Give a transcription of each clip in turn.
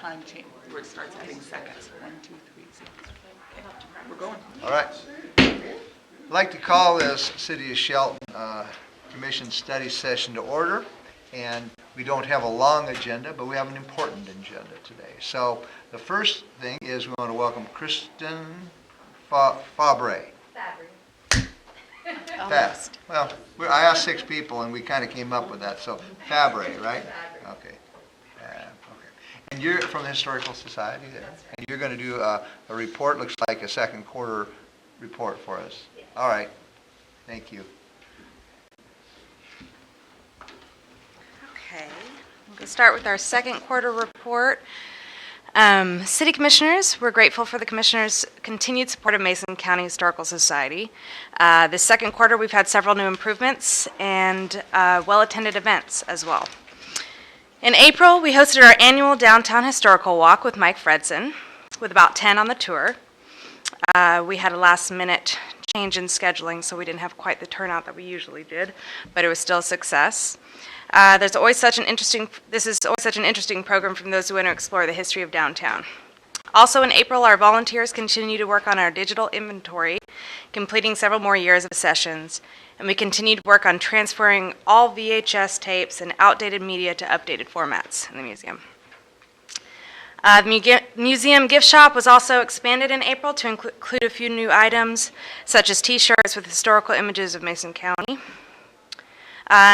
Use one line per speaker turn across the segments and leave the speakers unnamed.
time change where it starts adding seconds. 1, 2, 3, 6. We're going.
All right. I'd like to call this City of Shelton Commission study session to order. And we don't have a long agenda, but we have an important agenda today. So the first thing is we want to welcome Kristen Fabre.
Almost.
Well, I asked 6 people and we kind of came up with that. So Fabre, right? Okay. Okay. And you're from the Historical Society there? And you're going to do a report, looks like a second quarter report for us. All right. Thank you.
Okay, we'll start with our second quarter report. City Commissioners, we're grateful for the Commissioners' continued support of Mason County Historical Society. This second quarter, we've had several new improvements and well-attended events as well. In April, we hosted our annual Downtown Historical Walk with Mike Fredson, with about 10 on the tour. We had a last-minute change in scheduling, so we didn't have quite the turnout that we usually did, but it was still a success. This is always such an interesting program from those who want to explore the history of downtown. Also in April, our volunteers continue to work on our digital inventory, completing several more years of sessions, and we continue to work on transferring all VHS tapes and outdated media to updated formats in the museum. The museum gift shop was also expanded in April to include a few new items, such as t-shirts with historical images of Mason County.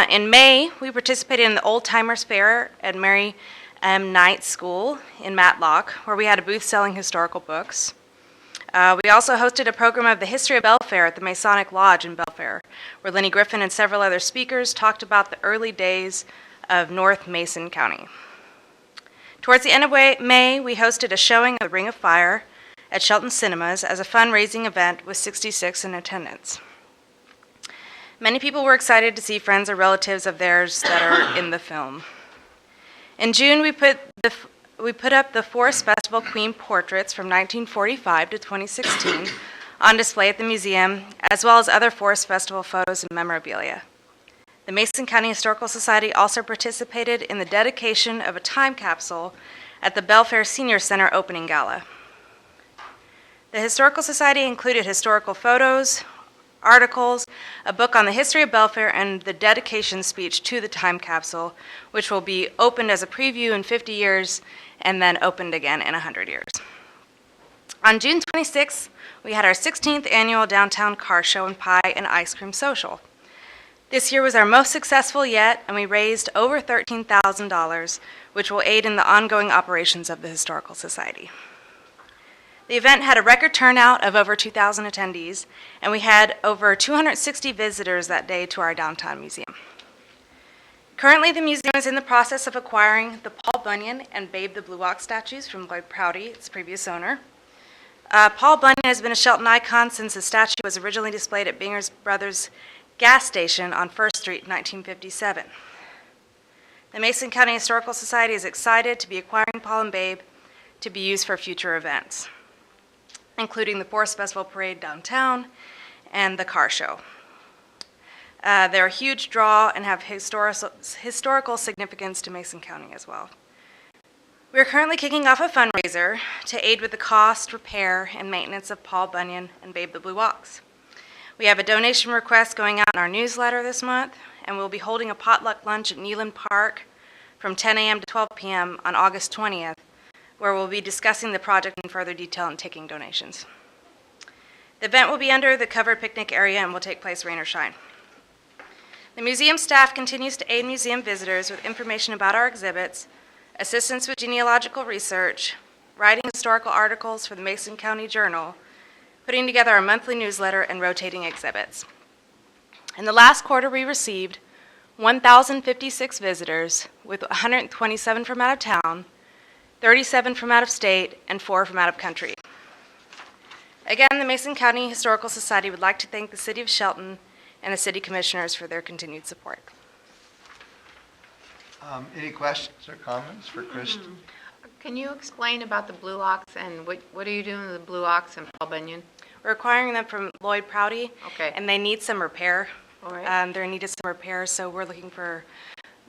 In May, we participated in the Old Timers Fair at Mary M. Knight School in Matlock, where we had a booth selling historical books. We also hosted a program of the history of Belfair at the Masonic Lodge in Belfair, where Lenny Griffin and several other speakers talked about the early days of North Mason County. Towards the end of May, we hosted a showing of The Ring of Fire at Shelton Cinemas as a fundraising event with 66 in attendance. Many people were excited to see friends or relatives of theirs that are in the film. In June, we put up the Forest Festival Queen portraits from 1945 to 2016 on display at the museum, as well as other Forest Festival photos and memorabilia. The Mason County Historical Society also participated in the dedication of a time capsule at the Belfair Senior Center opening gala. The Historical Society included historical photos, articles, a book on the history of Belfair, and the dedication speech to the time capsule, which will be opened as a preview in 50 years and then opened again in 100 years. On June 26th, we had our 16th annual Downtown Car Show and Pie and Ice Cream Social. This year was our most successful yet, and we raised over $13,000, which will aid in the ongoing operations of the Historical Society. The event had a record turnout of over 2,000 attendees, and we had over 260 visitors that day to our downtown museum. Currently, the museum is in the process of acquiring the Paul Bunyan and Babe the Blue Ox statues from Lloyd Prouty, its previous owner. Paul Bunyan has been a Shelton icon since the statue was originally displayed at Binger's Brothers gas station on First Street in 1957. The Mason County Historical Society is excited to be acquiring Paul and Babe to be used for future events, including the Forest Festival Parade downtown and the car show. They're a huge draw and have historical significance to Mason County as well. We are currently kicking off a fundraiser to aid with the cost, repair, and maintenance of Paul Bunyan and Babe the Blue Ox. We have a donation request going out in our newsletter this month, and we'll be holding a potluck lunch at Neyland Park from 10 a.m. to 12 p.m. on August 20th, where we'll be discussing the project in further detail and taking donations. The event will be under the covered picnic area and will take place rain or shine. The museum staff continues to aid museum visitors with information about our exhibits, assistance with genealogical research, writing historical articles for the Mason County Journal, putting together our monthly newsletter, and rotating exhibits. In the last quarter, we received 1,056 visitors, with 127 from out of town, 37 from out of state, and 4 from out of country. Again, the Mason County Historical Society would like to thank the City of Shelton and the City Commissioners for their continued support.
Any questions or comments for Kristen?
Can you explain about the Blue Ox and what are you doing with the Blue Ox and Paul Bunyan?
We're acquiring them from Lloyd Prouty,
Okay.
and they need some repair.
All right.
They're needed some repair, so we're looking for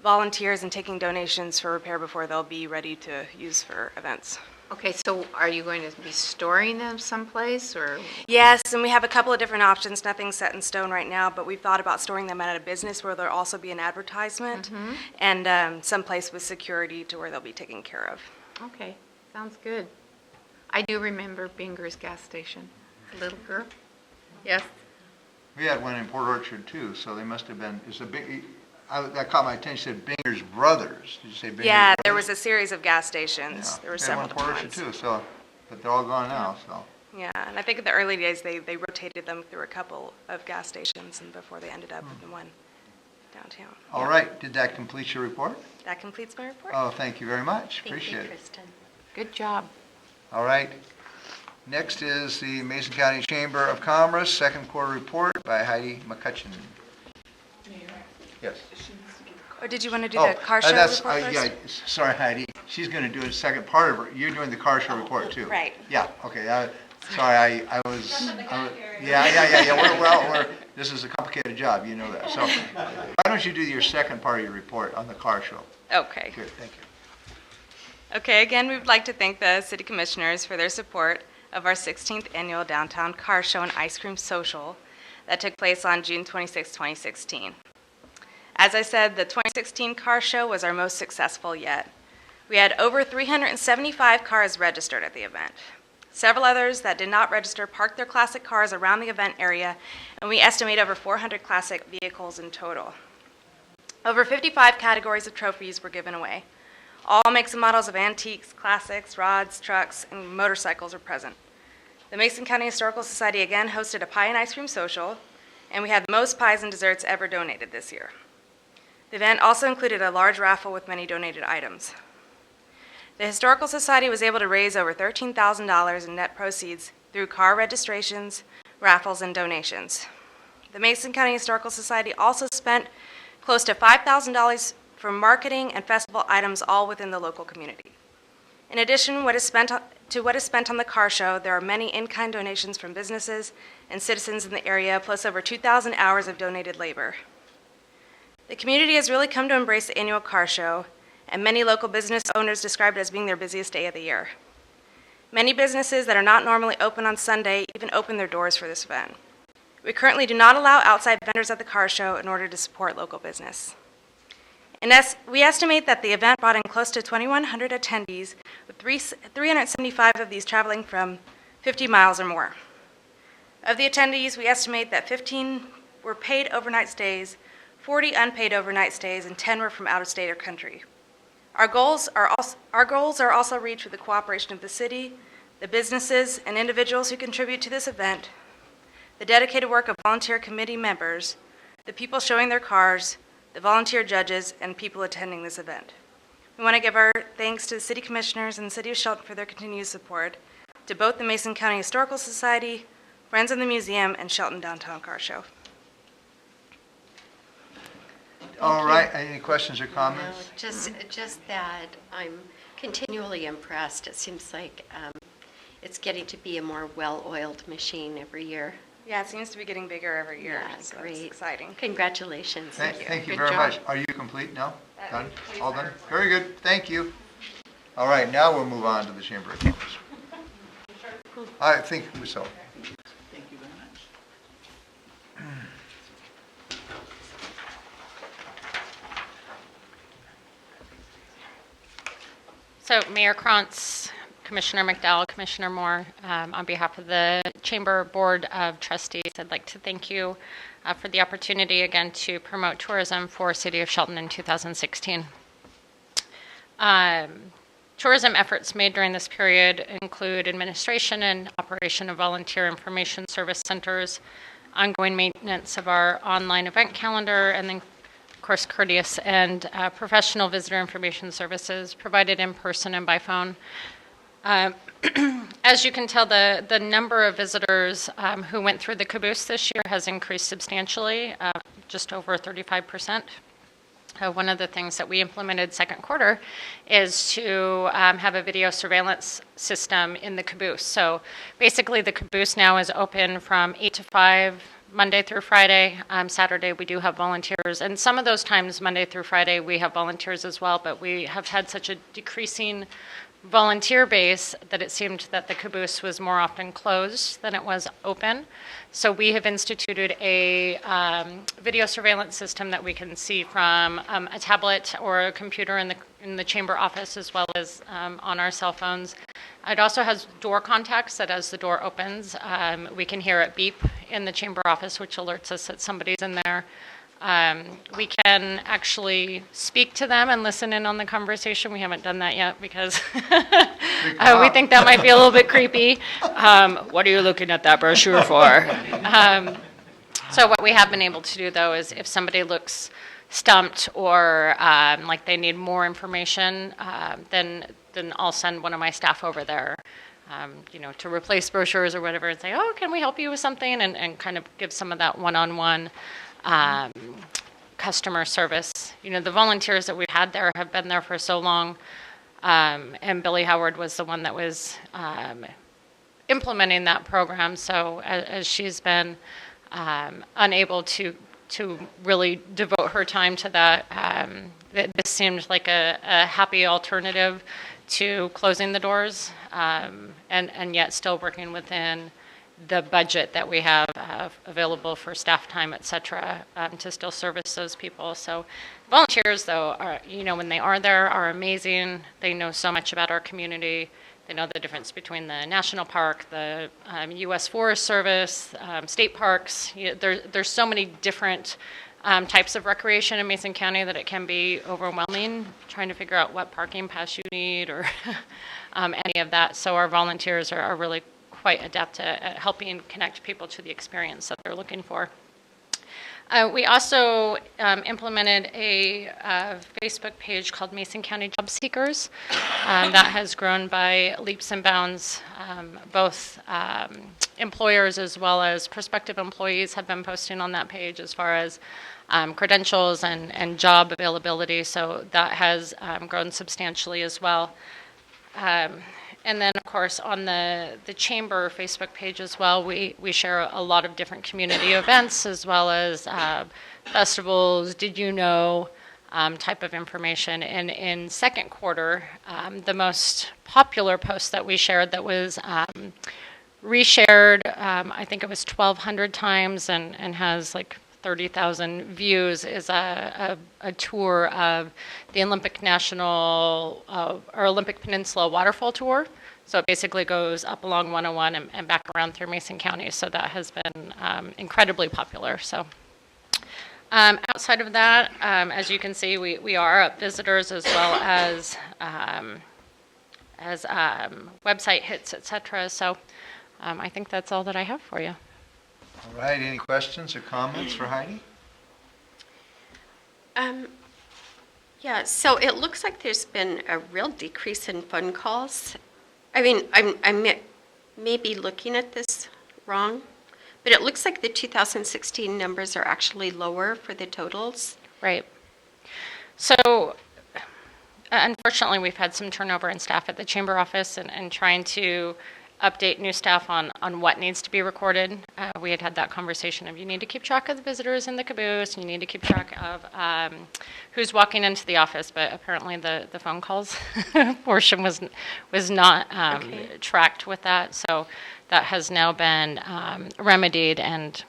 volunteers and taking donations for repair before they'll be ready to use for events.
Okay, so are you going to be storing them someplace, or?
Yes, and we have a couple of different options. Nothing's set in stone right now, but we've thought about storing them at a business where there'll also be an advertisement and someplace with security to where they'll be taken care of.
Okay, sounds good. I do remember Binger's gas station, little girl. Yes.
We had one in Port Orchard too, so they must have been, it's a big, that caught my attention, it said Binger's Brothers. Did you say Binger's
Yeah, there
Brothers?
was a series of gas stations.
Yeah.
There were
We had
several
one in Port Orchard
different
too,
ones.
so, but they're all gone now, so.
Yeah, and I think in the early days, they rotated them through a couple of gas stations and before they ended up in the one downtown.
All right, did that complete your report?
That completes my report.
Oh, thank you very much, appreciate it.
Kristen.
Good job.
All right. Next is the Mason County Chamber of Commerce, second quarter report by Heidi Mccutchen. Yes.
Or did you want to do
Oh,
the car show
that's,
report first?
yeah, sorry Heidi, she's going to do the second part of it. You're doing the car show report too.
Right.
Yeah, okay, sorry, I was, yeah, this is a complicated job, you know that. So why don't you do your second part of your report on the car show?
Okay.
Good, thank you.
Okay, again, we would like to thank the city commissioners for their support of our 16th annual Downtown Car Show and Ice Cream Social that took place on June 26, 2016. As I said, the 2016 car show was our most successful yet. We had over 375 cars registered at the event. Several others that did not register parked their classic cars around the event area, and we estimate over 400 classic vehicles in total. Over 55 categories of trophies were given away. All makes and models of antiques, classics, rods, trucks, and motorcycles were present. The Mason County Historical Society again hosted a pie and ice cream social, and we had the most pies and desserts ever donated this year. The event also included a large raffle with many donated items. The Historical Society was able to raise over $13,000 in net proceeds through car registrations, raffles, and donations. The Mason County Historical Society also spent close to $5,000 for marketing and festival items, all within the local community. In addition to what is spent on the car show, there are many in-kind donations from businesses and citizens in the area, plus over 2,000 hours of donated labor. The community has really come to embrace the annual car show, and many local business owners describe it as being their busiest day of the year. Many businesses that are not normally open on Sunday even open their doors for this event. We currently do not allow outside vendors at the car show in order to support local business. We estimate that the event brought in close to 2,100 attendees, with 375 of these traveling from 50 miles or more. Of the attendees, we estimate that 15 were paid overnight stays, 40 unpaid overnight stays, and 10 were from out of state or country. Our goals are also reached with the cooperation of the city, the businesses, and individuals who contribute to this event, the dedicated work of volunteer committee members, the people showing their cars, the volunteer judges, and people attending this event. We want to give our thanks to the city commissioners and the city of Shelton for their continued support, to both the Mason County Historical Society, Friends of the Museum, and Shelton Downtown Car Show.
All right, any questions or
No,
comments?
just that I'm continually impressed. It seems like it's getting to be a more well-oiled machine every year.
Yeah, it seems to be getting bigger every year,
Yeah,
so
great.
it's exciting.
Congratulations.
Thank you
Good
very
job.
much. Are you complete now?
That
Done?
completes
All
my
done?
report.
Very good, thank you. All right, now we'll move on to the Chamber of Commerce. I think so.
Thank you very much.
So Mayor Krantz, Commissioner McDowell, Commissioner Moore, on behalf of the Chamber Board of Trustees, I'd like to thank you for the opportunity again to promote tourism for City of Shelton in 2016. Tourism efforts made during this period include administration and operation of volunteer information service centers, ongoing maintenance of our online event calendar, and then, of course, courteous and professional visitor information services provided in person and by phone. As you can tell, the number of visitors who went through the caboose this year has increased substantially, just over 35%. One of the things that we implemented second quarter is to have a video surveillance system in the caboose. So basically the caboose now is open from 8 to 5 Monday through Friday. Saturday, we do have volunteers. And some of those times, Monday through Friday, we have volunteers as well, but we have had such a decreasing volunteer base that it seemed that the caboose was more often closed than it was open. So we have instituted a video surveillance system that we can see from a tablet or a computer in the chamber office, as well as on our cell phones. It also has door contacts that as the door opens, we can hear it beep in the chamber office, which alerts us that somebody's in there. We can actually speak to them and listen in on the conversation. We haven't done that yet because we think that might be a little bit creepy. What are you looking at that brochure for? So what we have been able to do, though, is if somebody looks stumped or like they need more information, then I'll send one of my staff over there, to replace brochures or whatever and say, oh, can we help you with something? And kind of give some of that one-on-one customer service. The volunteers that we've had there have been there for so long, and Billy Howard was the one that was implementing that program. So as she's been unable to really devote her time to that, this seemed like a happy alternative to closing the doors, and yet still working within the budget that we have available for staff time, et cetera, to still service those people. So volunteers, though, are, when they are there, are amazing. They know so much about our community. They know the difference between the national park, the U.S. Forest Service, state parks. There's so many different types of recreation in Mason County that it can be overwhelming trying to figure out what parking pass you need or any of that. So our volunteers are really quite adept at helping connect people to the experience that they're looking for. We also implemented a Facebook page called Mason County Job Seekers that has grown by leaps and bounds. Both employers as well as prospective employees have been posting on that page as far as credentials and job availability, so that has grown substantially as well. And then, of course, on the Chamber Facebook page as well, we share a lot of different community events as well as festivals, did you know, type of information. And in second quarter, the most popular post that we shared that was reshared, I think it was 1,200 times and has like 30,000 views, is a tour of the Olympic Peninsula waterfall tour. So it basically goes up along 101 and back around through Mason County. So that has been incredibly popular. So outside of that, as you can see, we are up visitors as well as website hits, etc. So I think that's all that I have for you.
All right, any questions or comments for Heidi?
Yeah, so it looks like there's been a real decrease in phone calls. I mean, I may be looking at this wrong, but it looks like the 2016 numbers are actually lower for the totals.
Right. So unfortunately, we've had some turnover in staff at the chamber office and trying to update new staff on what needs to be recorded. We had that conversation of you need to keep track of the visitors in the caboose, and you need to keep track of who's walking into the office, but apparently the phone calls portion was not tracked with that. So that has now been remedied, and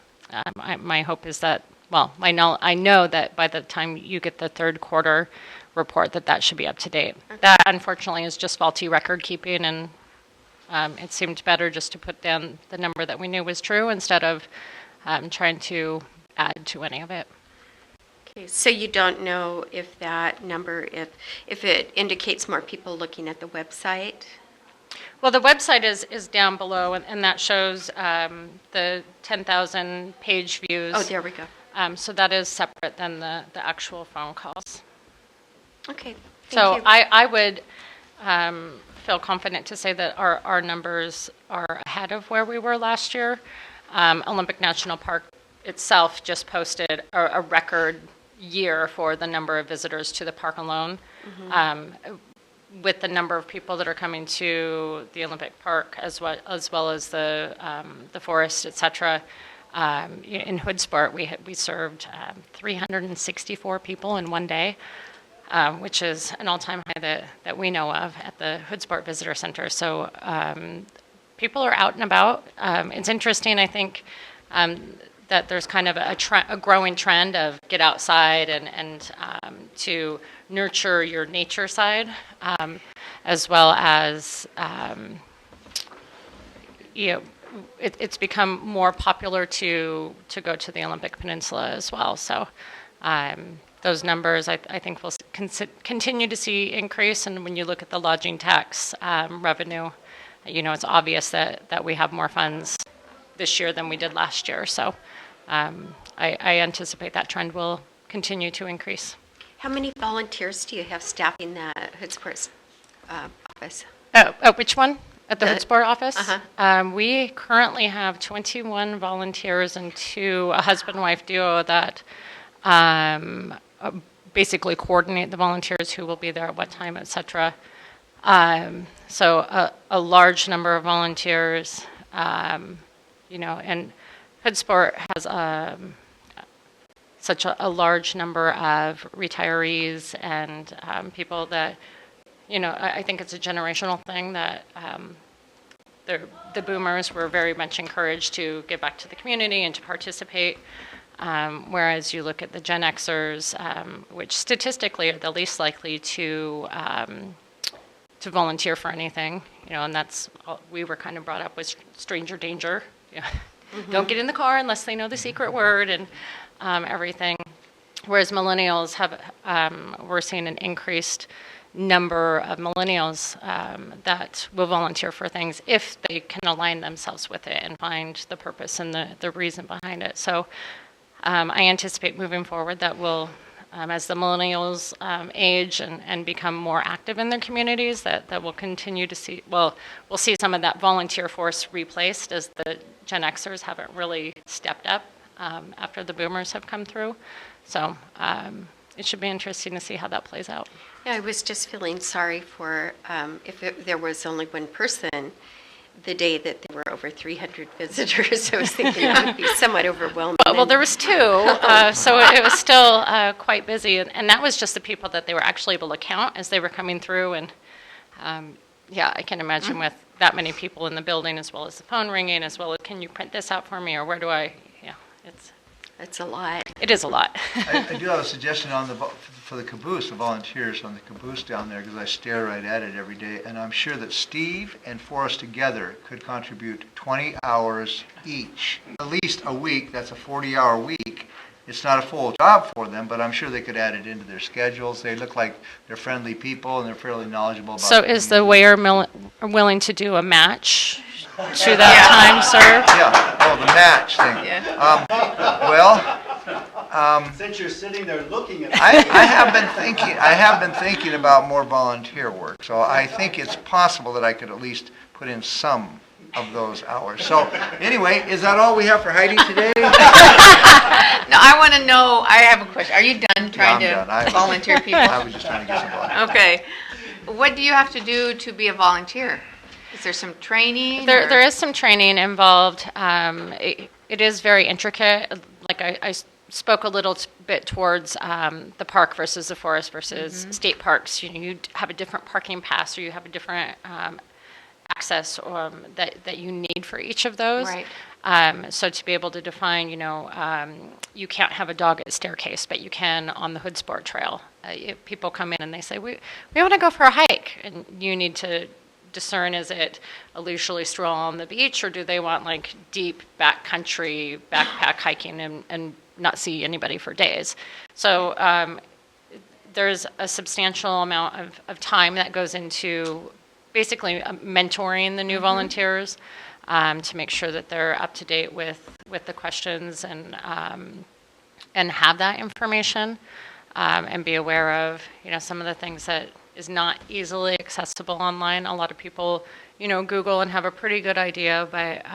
my hope is that, well, I know that by the time you get the third quarter report that should be up to date. Okay. That unfortunately is just faulty record keeping, and it seemed better just to put down the number that we knew was true instead of trying to add to any of it.
Okay, so you don't know if that number, if it indicates more people looking at the website?
Well, the website is down below, and that shows the 10,000 page views.
Oh, there we go.
So that is separate than the actual phone calls.
Okay,
thank
you.
I would feel confident to say that our numbers are ahead of where we were last year. Olympic National Park itself just posted a record year for the number of visitors to the park alone. Mm-hmm. With the number of people that are coming to the Olympic Park as well as the forest, et cetera, In Hood Sport, we served 364 people in one day, which is an all-time high that we know of at the Hood Sport Visitor Center. So people are out and about. It's interesting, I think, that there's kind of a growing trend of get outside and to nurture your nature side, as well as it's become more popular to go to the Olympic Peninsula as well. So those numbers, I think, will continue to see increase. And when you look at the lodging tax revenue, it's obvious that we have more funds this year than we did last year. So I anticipate that trend will continue to increase.
How many volunteers do you have staffing the Hood Sports office?
Which one? At the Hood Sport office?
Uh-huh.
We currently have 21 volunteers and a husband-wife duo that basically coordinate the volunteers who will be there at what time, etc. So a large number of volunteers, and Hood Sport has such a large number of retirees and people that, I think it's a generational thing that the boomers were very much encouraged to give back to the community and to participate, whereas you look at the Gen Xers, which statistically are the least likely to volunteer for anything, and that's we were kind of brought up with stranger danger. Don't get in the car unless they know the secret word and everything. Whereas millennials we're seeing an increased number of millennials that will volunteer for things if they can align themselves with it and find the purpose and the reason behind it. So I anticipate moving forward that we'll, as the millennials age and become more active in their communities, that we'll continue to see, we'll see some of that volunteer force replaced as the Gen Xers haven't really stepped up after the boomers have come through. So it should be interesting to see how that plays out.
Yeah, I was just feeling sorry for if there was only one person the day that there were over 300 visitors. I was thinking it would be somewhat overwhelming.
Well, there was 2, so it was still quite busy, and that was just the people that they were actually able to count as they were coming through. And I can imagine with that many people in the building, as well as the phone ringing, as well as, can you print this out for me, or where do I?
It's a lot.
It is a lot.
I do have a suggestion for the caboose, the volunteers on the caboose down there, because I stare right at it every day, and I'm sure that Steve and Forrest together could contribute 20 hours each, at least a week. That's a 40-hour week. It's not a full job for them, but I'm sure they could add it into their schedules. They look like they're friendly people, and they're fairly knowledgeable about
So is the waiter willing to do a match to that time served?
Yeah, the match thing.
Yeah.
Since you're sitting there looking at
I have been thinking about more volunteer work, so I think it's possible that I could at least put in some of those hours. So anyway, is that all we have for Heidi today?
No, I want to know, I have a question. Are you done trying
I'm done.
to volunteer people?
I was just trying to get some volunteers.
Okay. What do you have to do to be a volunteer? Is there some training?
There is some training involved. It is very intricate. Like I spoke a little bit towards the park versus the forest versus state parks. You have a different parking pass, or you have a different access that you need for each of those.
Right.
So to be able to define, you can't have a dog at staircase, but you can on the Hood Sport Trail. If people come in and they say, we want to go for a hike, and you need to discern, is it a leisurely stroll on the beach, or do they want like deep backcountry backpack hiking and not see anybody for days? So there's a substantial amount of time that goes into basically mentoring the new volunteers to make sure that they're up to date with the questions and have that information and be aware of some of the things that is not easily accessible online. A lot of people Google and have a pretty good idea, but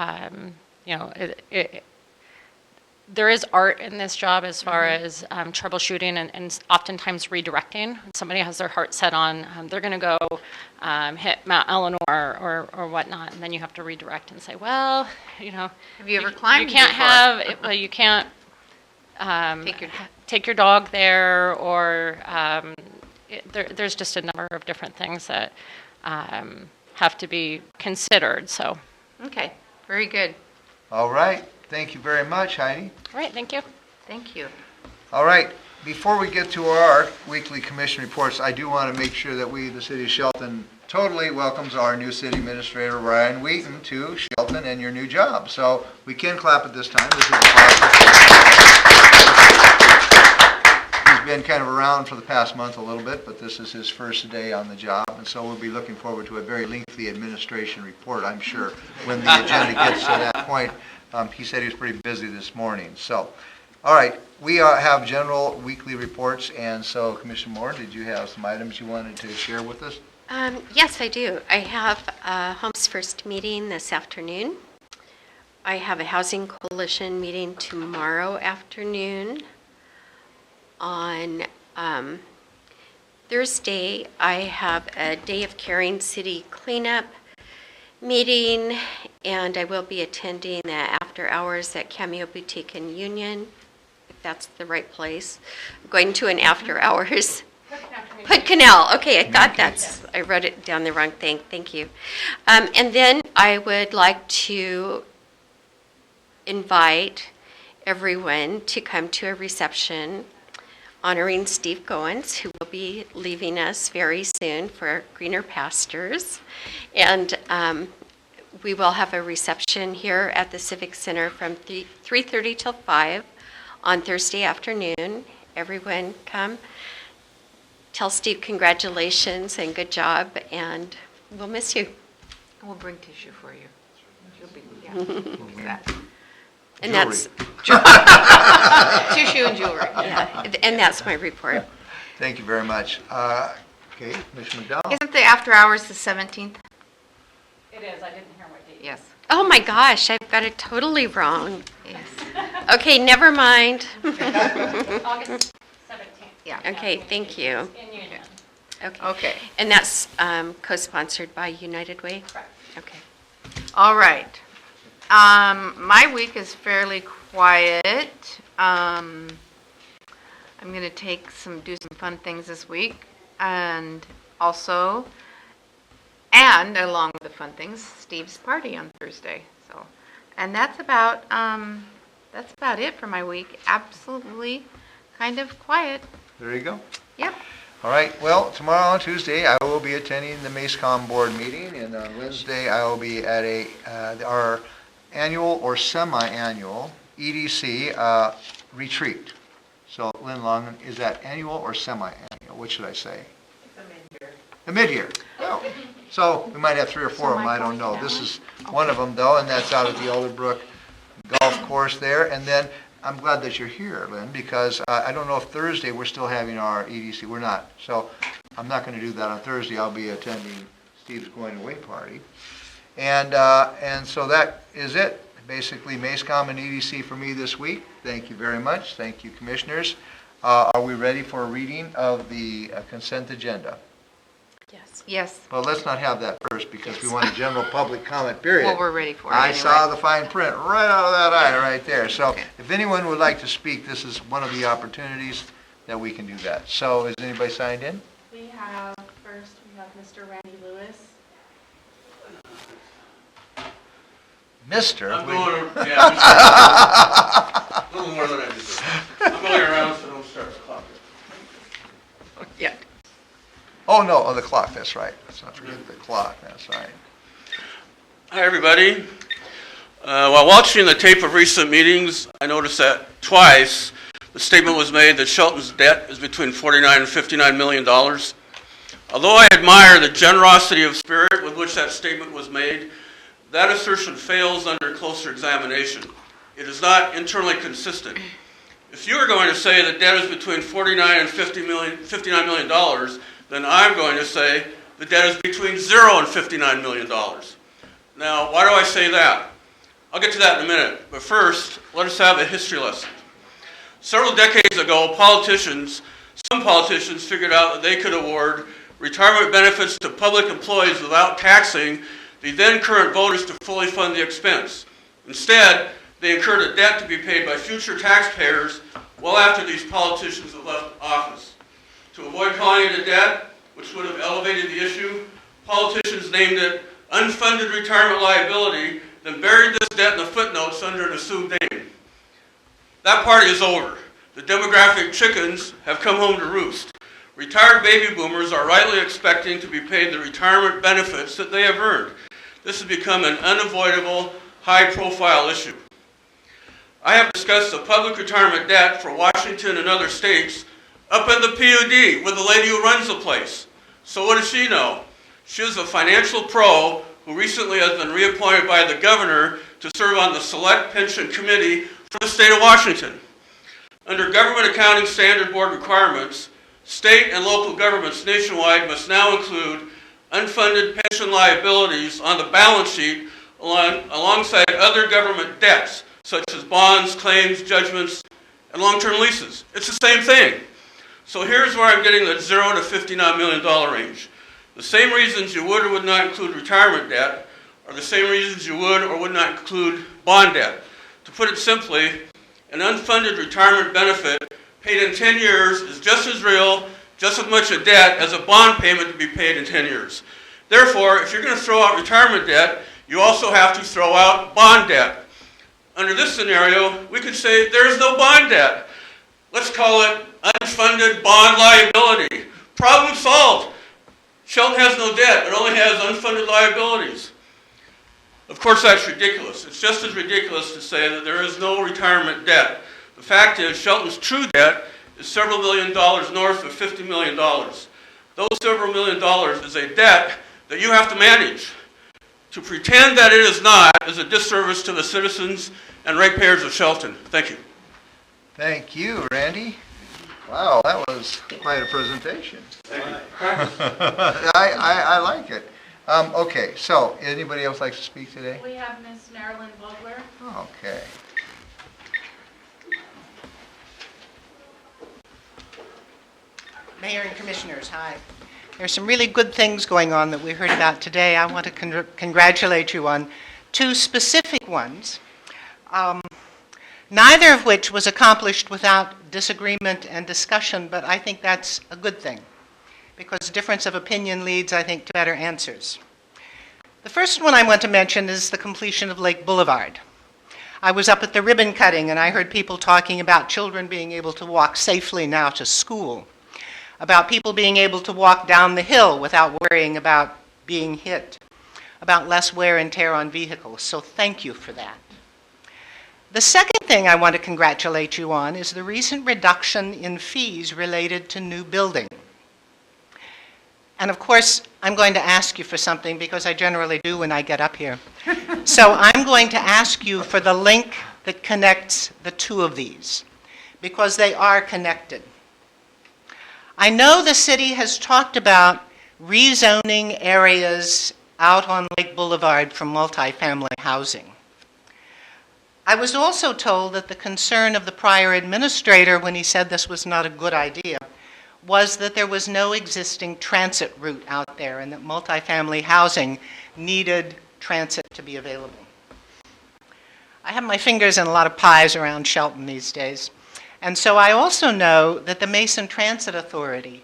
there is art in this job as far as troubleshooting and oftentimes redirecting. When somebody has their heart set on, they're going to go hit Mount Eleanor or whatnot, and then you have to redirect and say, well,
Have you ever climbed
you can't
before?
have, well, you can't take your dog there, or there's just a number of different things that have to be considered. So,
Okay, very good.
All right, thank you very much, Heidi.
all right, thank you.
Thank you.
All right, before we get to our weekly commission reports, I do want to make sure that we, the city of Shelton, totally welcomes our new city administrator, Ryan Wheaton, to Shelton and your new job. So we can clap at this time. This is a He's been kind of around for the past month a little bit, but this is his first day on the job, and so we'll be looking forward to a very lengthy administration report, I'm sure, when the agenda gets to that point. He said he was pretty busy this morning. So, all right, we have general weekly reports, and so Commissioner Moore, did you have some items you wanted to share with us?
Yes, I do. I have a Homes First meeting this afternoon. I have a Housing Coalition meeting tomorrow afternoon. On Thursday, I have a Day of Caring City Cleanup meeting, and I will be attending the after hours at Cameo Boutique and Union, if that's the right place. I'm going to an after hours. Hood Canal, okay, I thought I wrote it down the wrong thing, thank you. And then I would like to invite everyone to come to a reception honoring Steve Goins, who will be leaving us very soon for greener pastures. And we will have a reception here at the Civic Center from 3:30 till 5 on Thursday afternoon. Everyone come. Tell Steve congratulations and good job, and we'll miss you.
We'll bring tissue for you. You'll be, yeah.
And that's,
Tissue and jewelry.
yeah, and that's my report.
Thank you very much. Okay, Commissioner McDowell?
Isn't the after hours the 17th?
It is. I didn't hear what date.
Yes.
Oh my gosh, I've got it totally wrong.
Yes.
Okay, never mind.
August 17th.
Yeah.
Okay, thank you.
In Union.
Okay.
Okay.
And that's co-sponsored by United Way?
Correct.
Okay.
All right. My week is fairly quiet. I'm going to do some fun things this week, and along with the fun things, Steve's party on Thursday. So, and that's about it for my week. Absolutely, kind of quiet.
There you go.
Yep.
All right, well, tomorrow on Tuesday, I will be attending the MACECOM board meeting, and on Wednesday, I will be at our annual or semi-annual EDC retreat. So, Lynn Long, is that annual or semi-annual? What should I say? It's a mid-year. A mid-year. Oh. So, we might have 3 or 4 of them, I don't know. This is one of them, though, and that's out at the Elderbrook Golf Course there. And then, I'm glad that you're here, Lynn, because I don't know if Thursday we're still having our EDC. We're not. So, I'm not going to do that on Thursday. I'll be attending Steve's going away party. And so that is it. Basically, MACECOM and EDC for me this week. Thank you very much. Thank you, commissioners. Are we ready for a reading of the consent agenda?
Yes.
Yes.
Well, let's not have that first because we want a general public comment period.
Well, we're ready for it
I
anyway.
saw the fine print right out of that eye right there. So
Okay.
if anyone would like to speak, this is one of the opportunities that we can do that. So is anybody signed in?
We have Mr. Randy Lewis.
Mister?
I'm going, yeah, a little more than I deserve. I'm going around, so don't start the clock.
Yeah.
Oh, no, the clock, that's right. Let's not forget the clock, that's right.
Hi, everybody. While watching the tape of recent meetings, I noticed that twice the statement was made that Shelton's debt is between $49 and $59 million. Although I admire the generosity of spirit with which that statement was made, that assertion fails under closer examination. It is not internally consistent. If you are going to say that debt is between $49 and $59 million, then I'm going to say the debt is between $0 and $59 million. Now, why do I say that? I'll get to that in a minute, but first, let us have a history lesson. Several decades ago, some politicians figured out that they could award retirement benefits to public employees without taxing the then current voters to fully fund the expense. Instead, they incurred a debt to be paid by future taxpayers well after these politicians have left office. To avoid calling it a debt, which would have elevated the issue, politicians named it unfunded retirement liability, then buried this debt in the footnotes under an assumed name. That party is over. The demographic chickens have come home to roost. Retired baby boomers are rightly expecting to be paid the retirement benefits that they have earned. This has become an unavoidable, high-profile issue. I have discussed the public retirement debt for Washington and other states up at the PUD with the lady who runs the place. So what does she know? She is a financial pro who recently has been reappointed by the governor to serve on the Select Pension Committee for the state of Washington. Under Government Accounting Standard Board requirements, state and local governments nationwide must now include unfunded pension liabilities on the balance sheet alongside other government debts, such as bonds, claims, judgments, and long-term leases. It's the same thing. So here's where I'm getting the $0 to $59 million range. The same reasons you would or would not include retirement debt are the same reasons you would or would not include bond debt. To put it simply, an unfunded retirement benefit paid in 10 years is just as real, just as much a debt as a bond payment to be paid in 10 years. Therefore, if you're going to throw out retirement debt, you also have to throw out bond debt. Under this scenario, we could say there is no bond debt. Let's call it unfunded bond liability. Problem solved. Shelton has no debt. It only has unfunded liabilities. Of course, that's ridiculous. It's just as ridiculous to say that there is no retirement debt. The fact is, Shelton's true debt is several $million north of $50 million. Those several $million is a debt that you have to manage. To pretend that it is not is a disservice to the citizens and ratepayers of Shelton. Thank you.
Thank you, Randy. Wow, that was quite a presentation.
Thank you.
I like it. Okay, so anybody else like to speak today?
We have Miss Marilyn Vogler.
Okay.
Mayor and Commissioners, hi. There's some really good things going on that we heard about today. I want to congratulate you on two specific ones, neither of which was accomplished without disagreement and discussion, but I think that's a good thing, because difference of opinion leads, I think, to better answers. The first one I want to mention is the completion of Lake Boulevard. I was up at the ribbon cutting, and I heard people talking about children being able to walk safely now to school, about people being able to walk down the hill without worrying about being hit, about less wear and tear on vehicles. So thank you for that. The second thing I want to congratulate you on is the recent reduction in fees related to new building. And of course, I'm going to ask you for something, because I generally do when I get up here. So I'm going to ask you for the link that connects the two of these, because they are connected. I know the city has talked about rezoning areas out on Lake Boulevard for multifamily housing. I was also told that the concern of the prior administrator when he said this was not a good idea was that there was no existing transit route out there and that multifamily housing needed transit to be available. I have my fingers in a lot of pies around Shelton these days. And so I also know that the Mason Transit Authority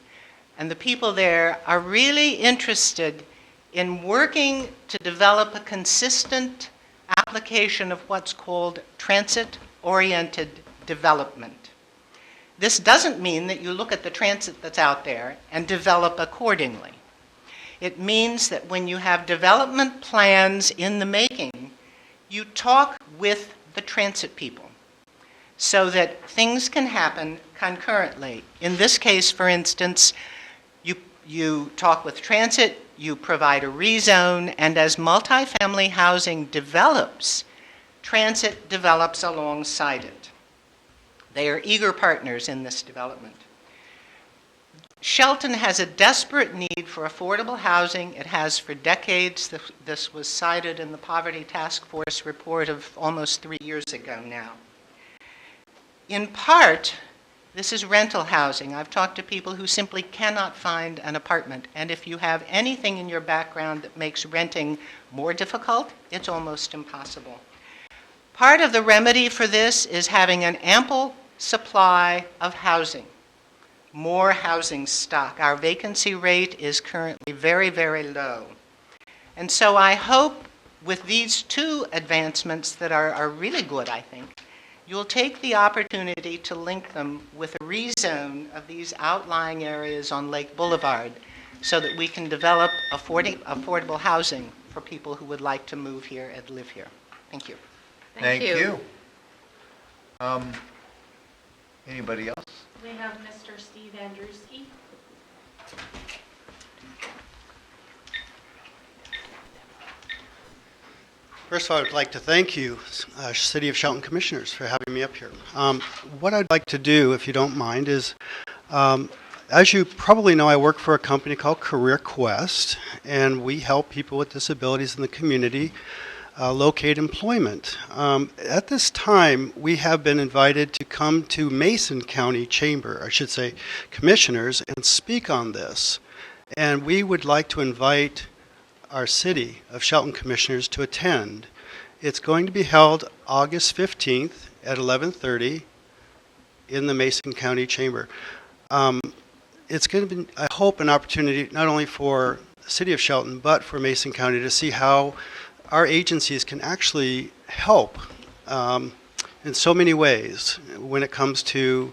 and the people there are really interested in working to develop a consistent application of what's called transit-oriented development. This doesn't mean that you look at the transit that's out there and develop accordingly. It means that when you have development plans in the making, you talk with the transit people, so that things can happen concurrently. In this case, for instance, you talk with transit, you provide a rezone, and as multifamily housing develops, transit develops alongside it. They are eager partners in this development. Shelton has a desperate need for affordable housing. It has for decades. This was cited in the Poverty Task Force report of almost 3 years ago now. In part, this is rental housing. I've talked to people who simply cannot find an apartment, and if you have anything in your background that makes renting more difficult, it's almost impossible. Part of the remedy for this is having an ample supply of housing, more housing stock. Our vacancy rate is currently very, very low. And so I hope with these two advancements that are really good, I think, you'll take the opportunity to link them with a rezone of these outlying areas on Lake Boulevard so that we can develop affordable housing for people who would like to move here and live here. Thank you.
Thank you. Anybody else?
We have Mr. Steve Andruski.
First of all, I'd like to thank you, City of Shelton Commissioners, for having me up here. What I'd like to do, if you don't mind, is, as you probably know, I work for a company called Career Quest, and we help people with disabilities in the community locate employment. At this time, we have been invited to come to Mason County Chamber, I should say, commissioners, and speak on this. And we would like to invite our City of Shelton commissioners to attend. It's going to be held August 15th at 11:30 in the Mason County Chamber. It's going to be, I hope, an opportunity not only for the City of Shelton, but for Mason County to see how our agencies can actually help in so many ways when it comes to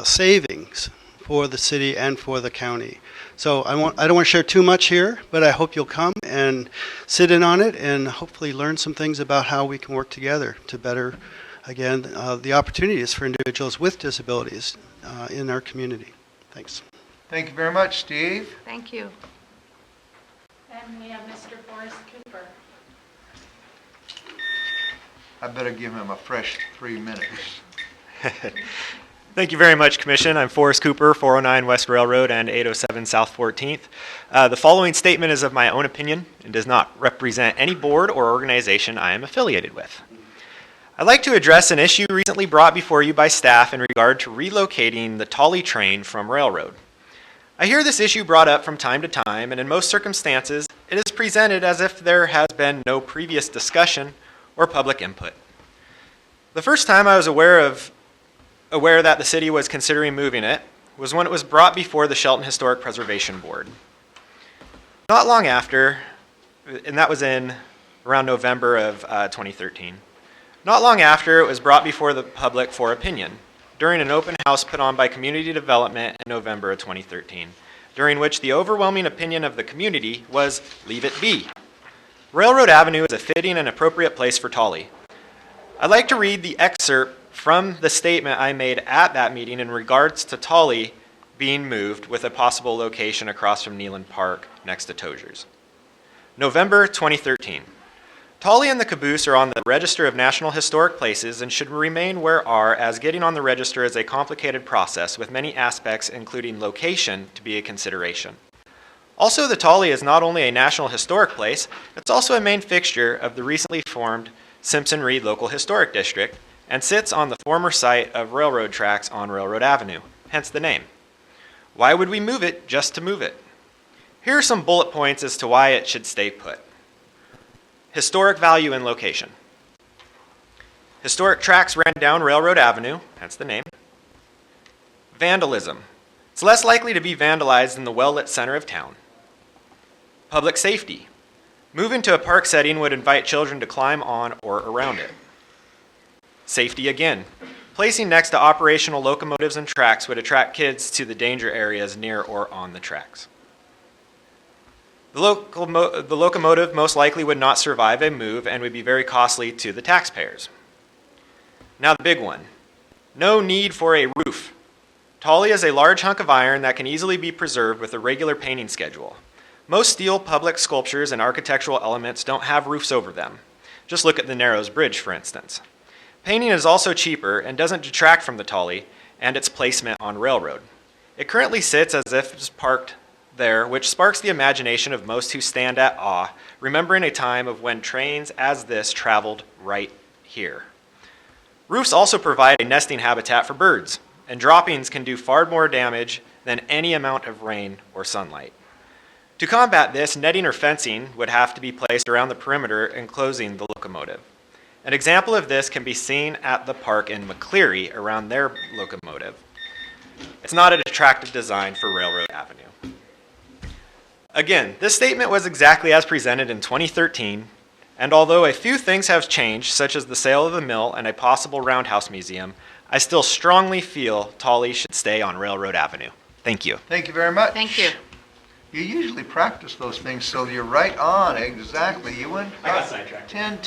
savings for the city and for the county. So I don't want to share too much here, but I hope you'll come and sit in on it and hopefully learn some things about how we can work together to better, again, the opportunities for individuals with disabilities in our community. Thanks.
Thank you very much, Steve.
Thank you.
And we have Mr. Forrest Cooper.
I better give him a fresh 3 minutes.
Thank you very much, Commission. I'm Forrest Cooper, 409 West Railroad and 807 South 14th. The following statement is of my own opinion and does not represent any board or organization I am affiliated with. I'd like to address an issue recently brought before you by staff in regard to relocating the Tolly train from railroad. I hear this issue brought up from time to time, and in most circumstances, it is presented as if there has been no previous discussion or public input. The first time I was aware that the city was considering moving it was when it was brought before the Shelton Historic Preservation Board. Not long after, and that was in around November of 2013, not long after it was brought before the public for opinion during an open house put on by Community Development in November of 2013, during which the overwhelming opinion of the community was leave it be. Railroad Avenue is a fitting and appropriate place for Tolly. I'd like to read the excerpt from the statement I made at that meeting in regards to Tolly being moved with a possible location across from Neeland Park next to Tozer's. November 2013. Tolly and the caboose are on the Register of National Historic Places and should remain where are, as getting on the register is a complicated process with many aspects including location to be a consideration. Also, the Tolly is not only a National Historic Place, it's also a main fixture of the recently formed Simpson-Reed Local Historic District and sits on the former site of railroad tracks on Railroad Avenue, hence the name. Why would we move it just to move it? Here are some bullet points as to why it should stay put. Historic value and location. Historic tracks ran down Railroad Avenue, hence the name. Vandalism. It's less likely to be vandalized in the well-lit center of town. Public safety. Moving to a park setting would invite children to climb on or around it. Safety again. Placing next to operational locomotives and tracks would attract kids to the danger areas near or on the tracks. The locomotive most likely would not survive a move and would be very costly to the taxpayers. Now the big one. No need for a roof. Tolly is a large hunk of iron that can easily be preserved with a regular painting schedule. Most steel public sculptures and architectural elements don't have roofs over them. Just look at the Narrows Bridge, for instance. Painting is also cheaper and doesn't detract from the Tolly and its placement on railroad. It currently sits as if it's parked there, which sparks the imagination of most who stand at awe, remembering a time of when trains as this traveled right here. Roofs also provide a nesting habitat for birds, and droppings can do far more damage than any amount of rain or sunlight. To combat this, netting or fencing would have to be placed around the perimeter enclosing the locomotive. An example of this can be seen at the park in McCleary around their locomotive. It's not an attractive design for Railroad Avenue. Again, this statement was exactly as presented in 2013, and although a few things have changed, such as the sale of the mill and a possible roundhouse museum, I still strongly feel Tolly should stay on Railroad Avenue. Thank you.
Thank you very much.
Thank you.
You usually practice those things, so you're right on, exactly. You went
I got sidetracked.
10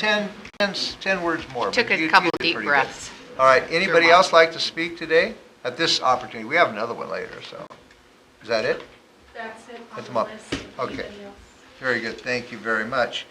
words more.
Took
but
a
you
couple
did
deep
pretty
breaths.
good. All right, anybody
You're
else like to speak today at this opportunity? We have another one later, so. Is that it?
That's it
At the
on the
moment.
list.
Okay.
Anybody else?
Very good, thank you very much.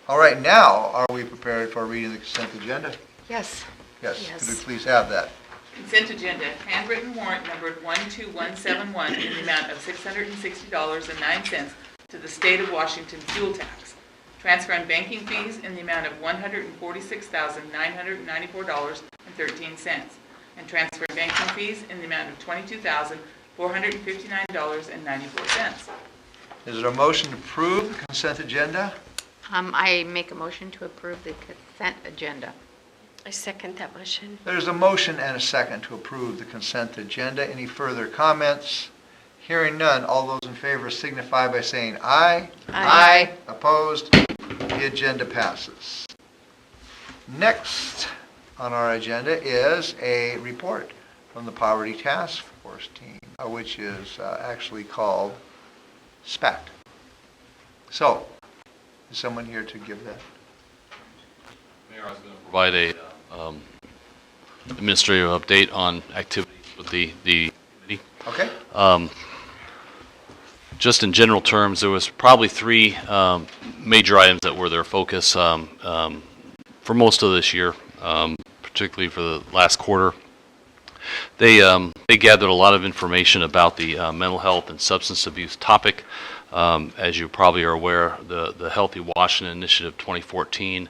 All right, now, are we prepared for reading the consent agenda?
Yes.
Yes,
Yes.
could we please have that?
Consent agenda, handwritten warrant numbered 12171 in the amount of $660.09 to the state of Washington fuel tax. Transfer and banking fees in the amount of $146,994.13. And transfer and banking fees in the amount of $22,459.94.
Is there a motion to approve the consent agenda?
I make a motion to approve the consent agenda.
I second that motion.
There's a motion and a second to approve the consent agenda. Any further comments? Hearing none, all those in favor signify by saying aye.
Aye.
Opposed? The agenda passes. Next on our agenda is a report from the Poverty Task Force team, which is actually called SPAC. So, is someone here to give that?
Mayor, I was going to provide a administrative update on activities with the committee.
Okay.
Just in general terms, there was probably three major items that were their focus for most of this year, particularly for the last quarter. They gathered a lot of information about the mental health and substance abuse topic. As you probably are aware, the Healthy Washington Initiative 2014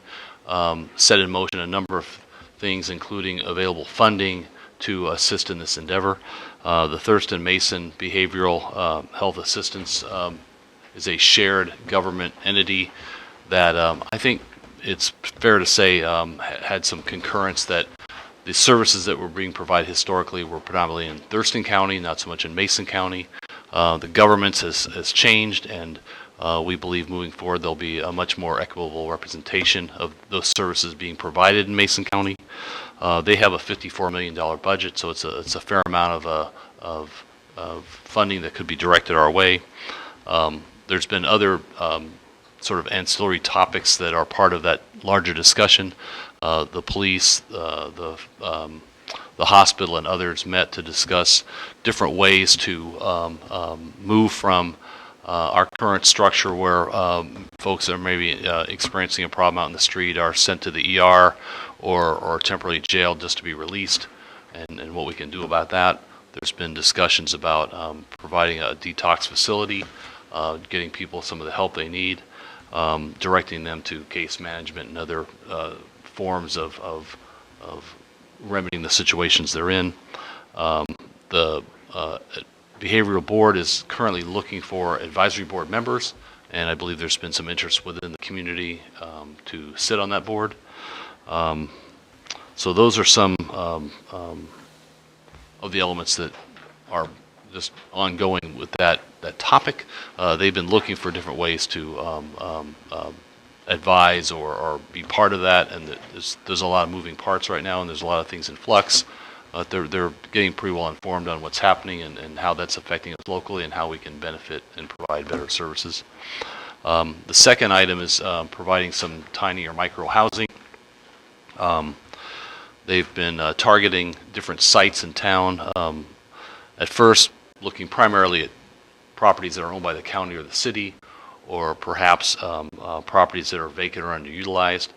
set in motion a number of things, including available funding to assist in this endeavor. The Thurston Mason Behavioral Health Assistance is a shared government entity that I think it's fair to say had some concurrence that the services that were being provided historically were predominantly in Thurston County, not so much in Mason County. The government has changed, and we believe moving forward there'll be a much more equitable representation of those services being provided in Mason County. They have a $54 million budget, so it's a fair amount of funding that could be directed our way. There's been other sort of ancillary topics that are part of that larger discussion. The police, the hospital, and others met to discuss different ways to move from our current structure where folks that are maybe experiencing a problem out in the street are sent to the ER or temporarily jailed just to be released, and what we can do about that. There's been discussions about providing a detox facility, getting people some of the help they need, directing them to case management and other forms of remedying the situations they're in. The Behavioral Board is currently looking for advisory board members, and I believe there's been some interest within the community to sit on that board. So those are some of the elements that are just ongoing with that topic. They've been looking for different ways to advise or be part of that, and there's a lot of moving parts right now, and there's a lot of things in flux. They're getting pretty well informed on what's happening and how that's affecting us locally and how we can benefit and provide better services. The second item is providing some tiny or micro housing. They've been targeting different sites in town. At first, looking primarily at properties that are owned by the county or the city, or perhaps properties that are vacant or underutilized.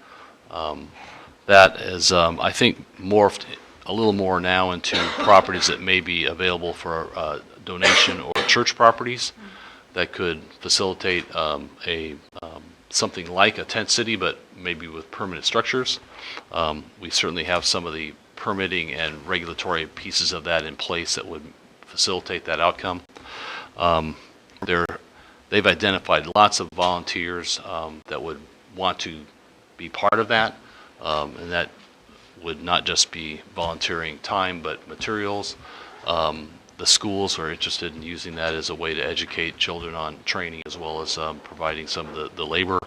That is, I think, morphed a little more now into properties that may be available for donation or church properties that could facilitate something like a tent city, but maybe with permanent structures. We certainly have some of the permitting and regulatory pieces of that in place that would facilitate that outcome. They've identified lots of volunteers that would want to be part of that, and that would not just be volunteering time, but materials. The schools are interested in using that as a way to educate children on training, as well as providing some of the labor.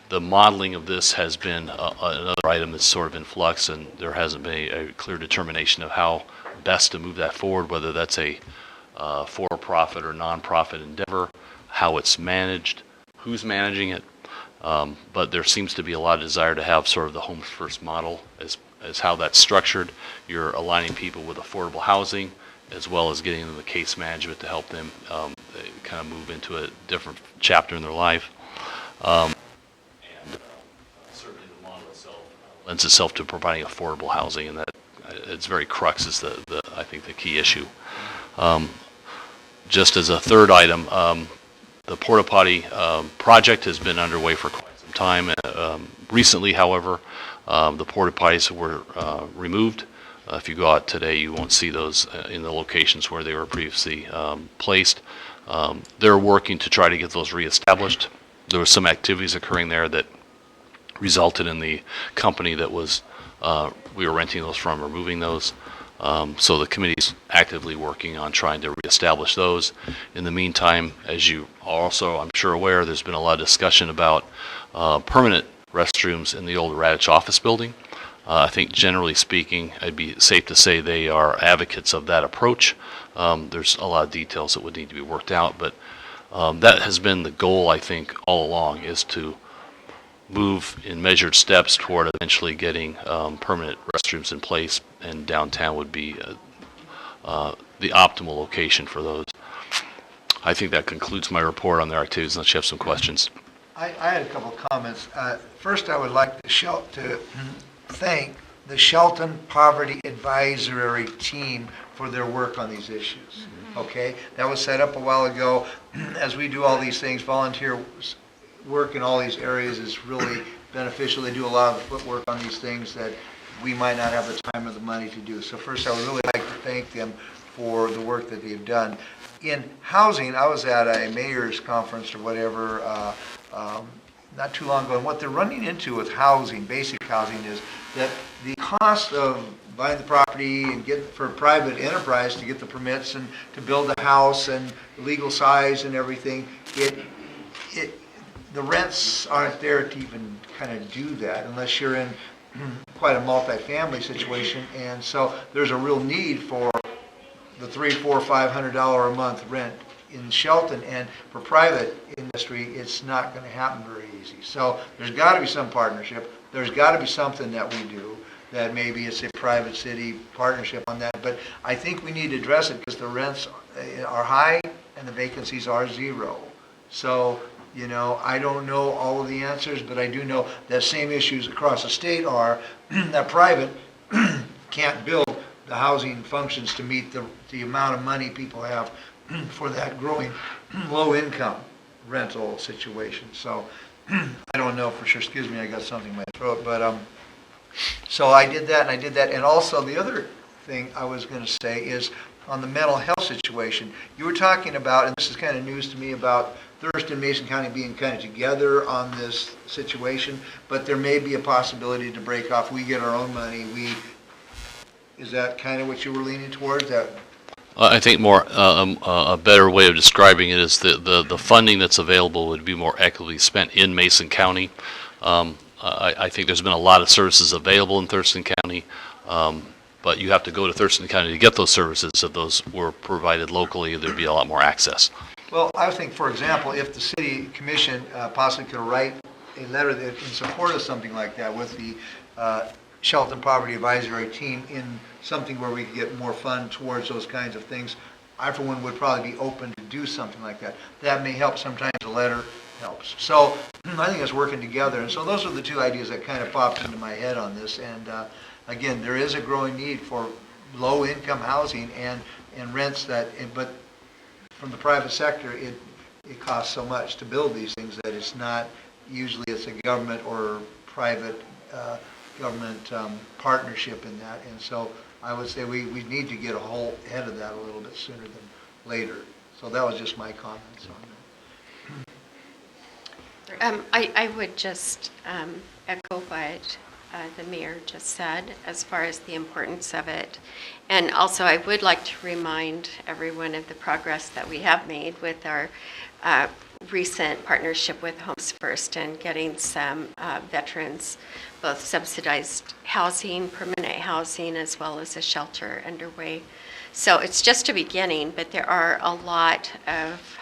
The modeling of this has been another item that's sort of in flux, and there hasn't been a clear determination of how best to move that forward, whether that's a for-profit or non-profit endeavor, how it's managed, who's managing it. But there seems to be a lot of desire to have sort of the Homes First model as how that's structured. You're aligning people with affordable housing, as well as getting them the case management to help them kind of move into a different chapter in their life. Certainly the model itself lends itself to providing affordable housing, and that its very crux is I think the key issue. Just as a third item, the porta potty project has been underway for quite some time. Recently, however, the porta potties were removed. If you go out today, you won't see those in the locations where they were previously placed. They're working to try to get those reestablished. There were some activities occurring there that resulted in the company that we were renting those from removing those. So the committee's actively working on trying to reestablish those. In the meantime, as you are also, I'm sure, aware, there's been a lot of discussion about permanent restrooms in the old Radich office building. I think generally speaking, it'd be safe to say they are advocates of that approach. There's a lot of details that would need to be worked out, but that has been the goal, I think, all along, is to move in measured steps toward eventually getting permanent restrooms in place, and downtown would be the optimal location for those. I think that concludes my report on their activities, unless you have some questions.
I had a couple comments. First, I would like to thank the Shelton Poverty Advisory Team for their work on these issues. Okay, that was set up a while ago. As we do all these things, volunteer work in all these areas is really beneficial. They do a lot of the footwork on these things that we might not have the time or the money to do. So first, I would really like to thank them for the work that they've done. In housing, I was at a mayor's conference or whatever not too long ago, and what they're running into with housing, basic housing, is that the cost of buying the property and get for private enterprise to get the permits and to build the house and legal size and everything, the rents aren't there to even kind of do that unless you're in quite a multi-family situation, and so there's a real need for the $300, $400, $500 a month rent in Shelton, and for private industry, it's not going to happen very easy. So there's got to be some partnership. There's got to be something that we do that maybe it's a private city partnership on that. But I think we need to address it because the rents are high and the vacancies are zero. So, you know, I don't know all of the answers, but I do know that same issues across the state are that private can't build the housing functions to meet the amount of money people have for that growing low-income rental situation. So I don't know for sure. Excuse me, I got something in my throat. But so I did that, and also the other thing I was going to say is on the mental health situation. You were talking about, and this is kind of news to me, about Thurston and Mason County being kind of together on this situation, but there may be a possibility to break off. We get our own money. Is that kind of what you were leaning towards? That
I think more a better way of describing it is the funding that's available would be more equitably spent in Mason County. I think there's been a lot of services available in Thurston County, but you have to go to Thurston County to get those services. If those were provided locally, there'd be a lot more access.
Well, I think, for example, if the city commission possibly could write a letter that in support of something like that with the Shelton Poverty Advisory Team in something where we could get more fund towards those kinds of things, I, for one, would probably be open to do something like that. That may help. Sometimes a letter helps. So I think it's working together. And so those are the two ideas that kind of popped into my head on this. And again, there is a growing need for low-income housing and rents but from the private sector, it costs so much to build these things that it's not, usually it's a government or private government partnership in that. And so I would say we need to get ahead of that a little bit sooner than later. So that was just my comments on that.
I would just echo what the mayor just said as far as the importance of it. And also I would like to remind everyone of the progress that we have made with our recent partnership with Homes First and getting some veterans both subsidized housing, permanent housing, as well as a shelter underway. So it's just a beginning, but there are a lot of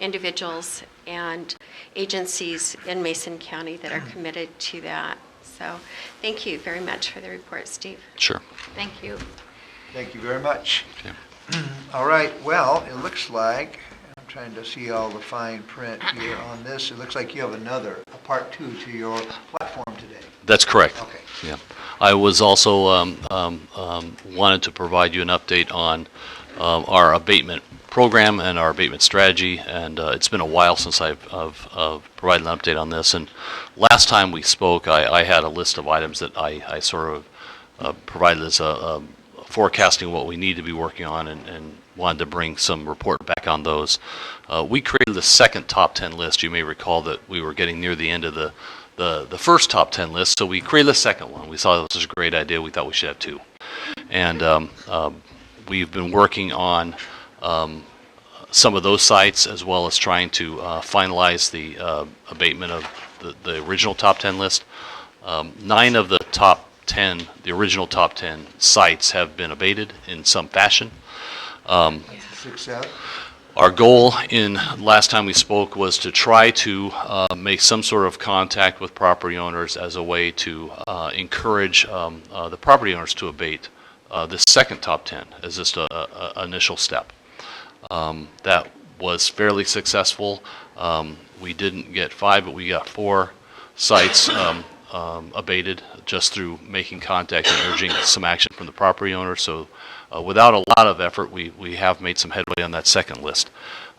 individuals and agencies in Mason County that are committed to that. So thank you very much for the report, Steve.
Sure.
Thank you.
Thank you very much.
Okay.
All right, well, it looks like, I'm trying to see all the fine print here on this. It looks like you have a part two to your platform today.
That's correct.
Okay.
Yeah. I was also wanted to provide you an update on our abatement program and our abatement strategy, and it's been a while since I've provided an update on this. And last time we spoke, I had a list of items that I sort of provided as a forecasting what we need to be working on, and wanted to bring some report back on those. We created the second top 10 list. You may recall that we were getting near the end of the first top 10 list, so we created the second one. We thought it was a great idea. We thought we should have two. And we've been working on some of those sites, as well as trying to finalize the abatement of the original top 10 list. 9 of the top 10, the original top 10 sites have been abated in some fashion.
Success.
Our goal in last time we spoke was to try to make some sort of contact with property owners as a way to encourage the property owners to abate this second top 10 as just an initial step. That was fairly successful. We didn't get 5, but we got 4 sites abated just through making contact and urging some action from the property owner. So without a lot of effort, we have made some headway on that second list.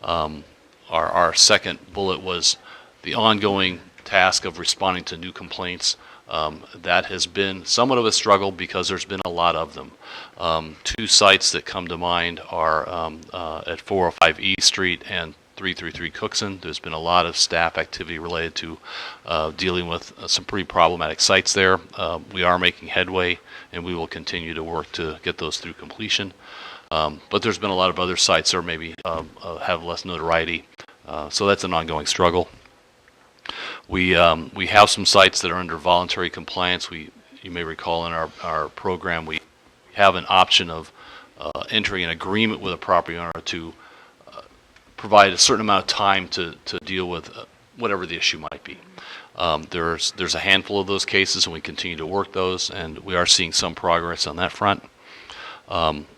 Our second bullet was the ongoing task of responding to new complaints. That has been somewhat of a struggle because there's been a lot of them. 2 sites that come to mind are at 405 E Street and 333 Cookson. There's been a lot of staff activity related to dealing with some pretty problematic sites there. We are making headway, and we will continue to work to get those through completion. But there's been a lot of other sites that are maybe have less notoriety, so that's an ongoing struggle. We have some sites that are under voluntary compliance. You may recall in our program we have an option of entering an agreement with a property owner to provide a certain amount of time to deal with whatever the issue might be. There's a handful of those cases, and we continue to work those, and we are seeing some progress on that front.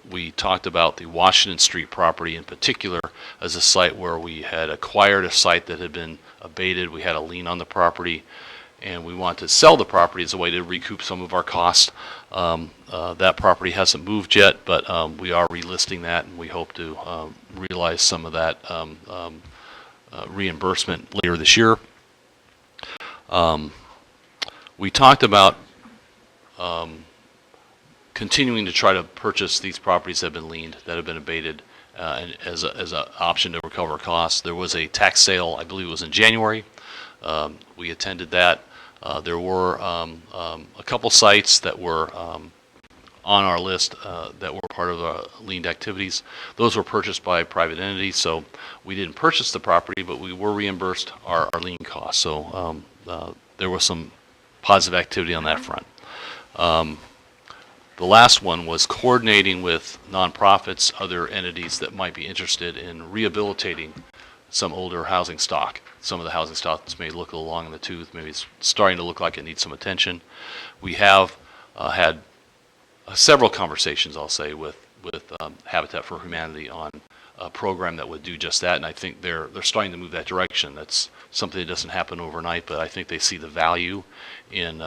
We talked about the Washington Street property in particular as a site where we had acquired a site that had been abated. We had a lien on the property, and we want to sell the property as a way to recoup some of our costs. That property hasn't moved yet, but we are relisting that, and we hope to realize some of that reimbursement later this year. We talked about continuing to try to purchase these properties that have been liened, that have been abated, and as an option to recover costs. There was a tax sale, I believe it was in January. We attended that. There were a couple sites that were on our list that were part of the liened activities. Those were purchased by private entities, so we didn't purchase the property, but we were reimbursed our lien costs. So there was some positive activity on that front. The last one was coordinating with nonprofits, other entities that might be interested in rehabilitating some older housing stock. Some of the housing stocks may look a little long in the tooth, maybe it's starting to look like it needs some attention. We have had several conversations, I'll say, with Habitat for Humanity on a program that would do just that, and I think they're starting to move that direction. That's something that doesn't happen overnight, but I think they see the value in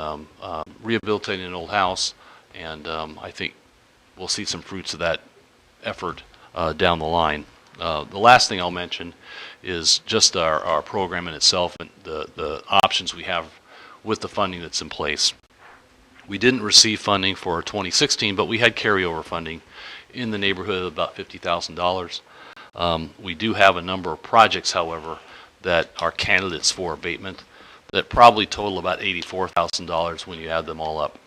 rehabilitating an old house, and I think we'll see some fruits of that effort down the line. The last thing I'll mention is just our program in itself and the options we have with the funding that's in place. We didn't receive funding for 2016, but we had carryover funding in the neighborhood of about $50,000. We do have a number of projects, however, that are candidates for abatement that probably total about $84,000 when you add them all up.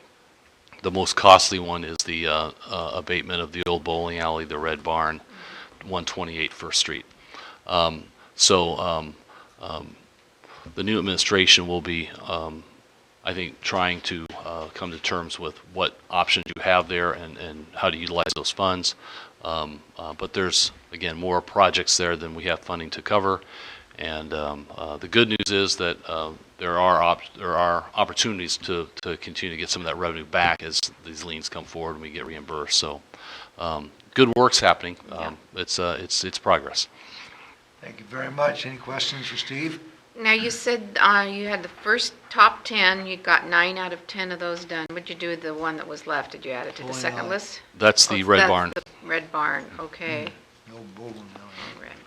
The most costly one is the abatement of the old bowling alley, the Red Barn, 128 First Street. The new administration will be, I think, trying to come to terms with what options you have there and how to utilize those funds. But there's, again, more projects there than we have funding to cover. And the good news is that there are opportunities to continue to get some of that revenue back as these liens come forward and we get reimbursed. So good work's happening. It's progress.
Thank you very much. Any questions for Steve?
Now, you said you had the first top 10, you got 9 out of 10 of those done. What'd you do with the one that was left? Did you add it to the second list?
That's the Red Barn.
That's the Red Barn, okay.
No bowling alley.
Red.